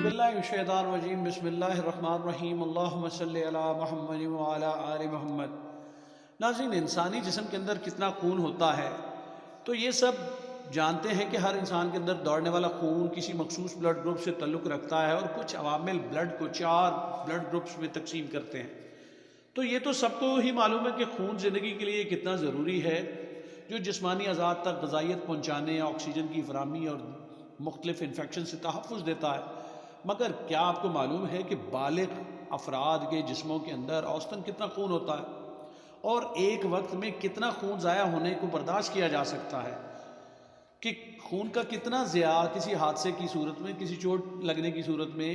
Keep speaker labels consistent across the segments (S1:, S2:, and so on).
S1: बिस्मिल्लाहिर्रहमानिर्रहीम बिस्मिल्लाहिर्रहमानिर्रहीम अल्लाहुम्मा सल्लि अला मुहम्मद व अला आलि मुहम्मद। नाज़रीन, इंसानी जिस्म के अंदर कितना खून होता है तो ये सब जानते हैं कि हर इंसान के अंदर दौड़ने वाला खून किसी मखसूस ब्लड ग्रुप से ताल्लुक़ रखता है और कुछ अवामिल ब्लड को 4 ब्लड ग्रुप्स में तकसीम करते हैं। तो ये तो सबको ही मालूम है कि खून ज़िंदगी के लिए कितना ज़रूरी है, जो जिस्मानी अज़ाद तक ग़िज़ाइयत पहुँचाने, ऑक्सीजन की फ़राहमी और मुख्तलिफ़ इन्फेक्शन से तहफ़्फ़ुज़ देता है। मगर क्या आपको मालूम है कि बालिग़ अफराद के जिस्मों के अंदर औसतन कितना खून होता है और एक वक्त में कितना खून ज़ाया होने को बर्दाश्त किया जा सकता है, कि खून का कितना ज़िया किसी हादसे की सूरत में, किसी चोट लगने की सूरत में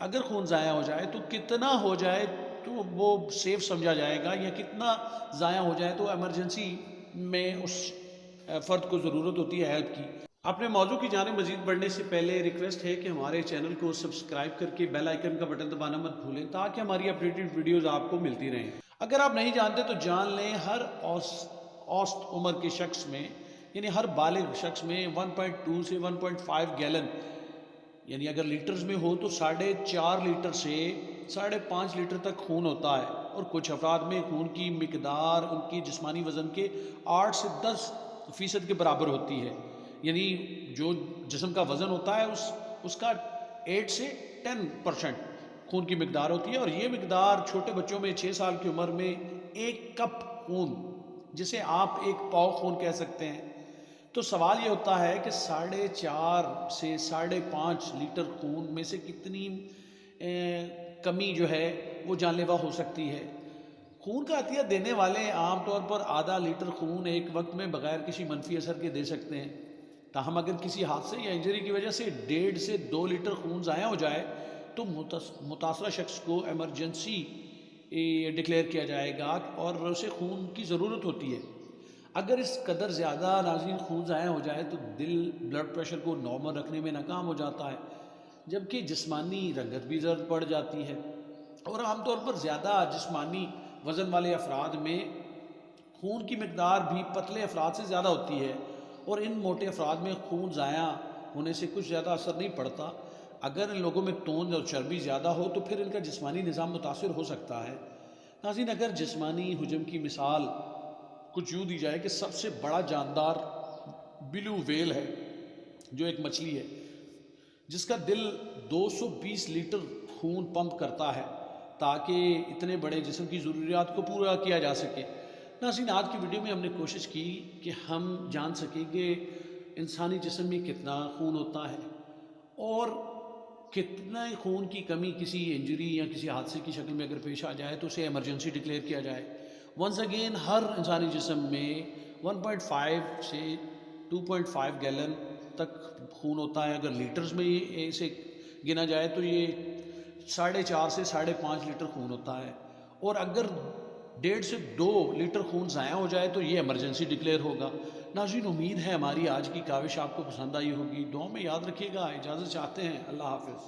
S1: अगर खून ज़ाया हो जाए तो कितना हो जाए तो वो सेफ़ समझा जाएगा, या कितना ज़ाया हो जाए तो एमरजेंसी में उस फ़र्द को ज़रूरत होती है हेल्प की। अपने मौजू की जाने मज़ीद बढ़ने से पहले रिक्वेस्ट है कि हमारे चैनल को सब्सक्राइब करके बेल आइकन का बटन दबाना मत भूलें, ताकि हमारी अपडेटेड वीडियोज़ आपको मिलती रहें। अगर आप नहीं जानते तो जान लें, हर औसत उम्र के शख्स में, यानी हर बालिग शख्स में 1.2 से 1.5 गैलन, यानी अगर लीटर्स में हो तो 4.5 लीटर से 5.5 लीटर तक खून होता है। और कुछ अफराद में खून की मिकदार उनकी जिस्मानी वज़न के 8 से 10% के बराबर होती है, यानी जो जिस्म का वज़न होता है उसका 8 से 10% खून की मिकदार होती है। और ये मिकदार छोटे बच्चों में 6 साल की उम्र में 1 कप खून, जिसे आप 1 पाव खून कह सकते हैं। तो सवाल ये होता है कि 4.5 से 5.5 लीटर खून में से कितनी कमी जो है वो जानलेवा हो सकती है। खून का अतिया देने वाले आमतौर पर आधा लीटर खून एक वक्त में बग़ैर किसी मनफी असर के दे सकते हैं। ताहम अगर किसी हादसे या इंजरी की वजह से 1.5 से 2 लीटर खून ज़ाया हो जाए तो मुतासरा शख्स को एमरजेंसी डिक्लेयर किया जाएगा और उसे खून की ज़रूरत होती है। अगर इस कदर ज़्यादा नाज़रीन खून ज़ाया हो जाए तो दिल ब्लड प्रेशर को नॉर्मल रखने में नाकाम हो जाता है, जबकि जिस्मानी रंगत भी ज़र्द पड़ जाती है। और आमतौर पर ज़्यादा जिस्मानी वज़न वाले अफराद में खून की मिकदार भी पतले अफराद से ज़्यादा होती है, और इन मोटे अफराद में खून ज़ाया होने से कुछ ज़्यादा असर नहीं पड़ता। अगर इन लोगों में तोंद और चर्बी ज़्यादा हो तो फिर इनका जिस्मानी निज़ाम मुतासिर हो सकता है। नाज़रीन, अगर जिस्मानी हुजम की मिसाल कुछ यूँ दी जाए कि सबसे बड़ा जानदार ब्लू व्हेल है, जो एक मछली है जिसका दिल 220 लीटर खून पंप करता है ताकि इतने बड़े जिस्म की ज़रूरियात को पूरा किया जा सके। नाज़रीन, आज की वीडियो में हमने कोशिश की कि हम जान सकें कि इंसानी जिस्म में कितना खून होता है और कितना खून की कमी किसी इंजरी या किसी हादसे की शक्ल में अगर पेश आ जाए तो उसे एमरजेंसी डिक्लेयर किया जाए। वंस अगेन, हर इंसानी जिस्म में 1.5 से 2.5 गैलन तक खून होता है। अगर लीटर्स में इसे गिना जाए तो ये 4.5 से 5.5 लीटर खून होता है। और अगर 1.5 से 2 लीटर खून ज़ाया हो जाए तो ये एमरजेंसी डिक्लेयर होगा। नाज़रीन, उम्मीद है हमारी आज की काविश आपको पसंद आई होगी। दुआ में याद रखिएगा। इजाज़त चाहते हैं। अल्लाह हाफ़िज़।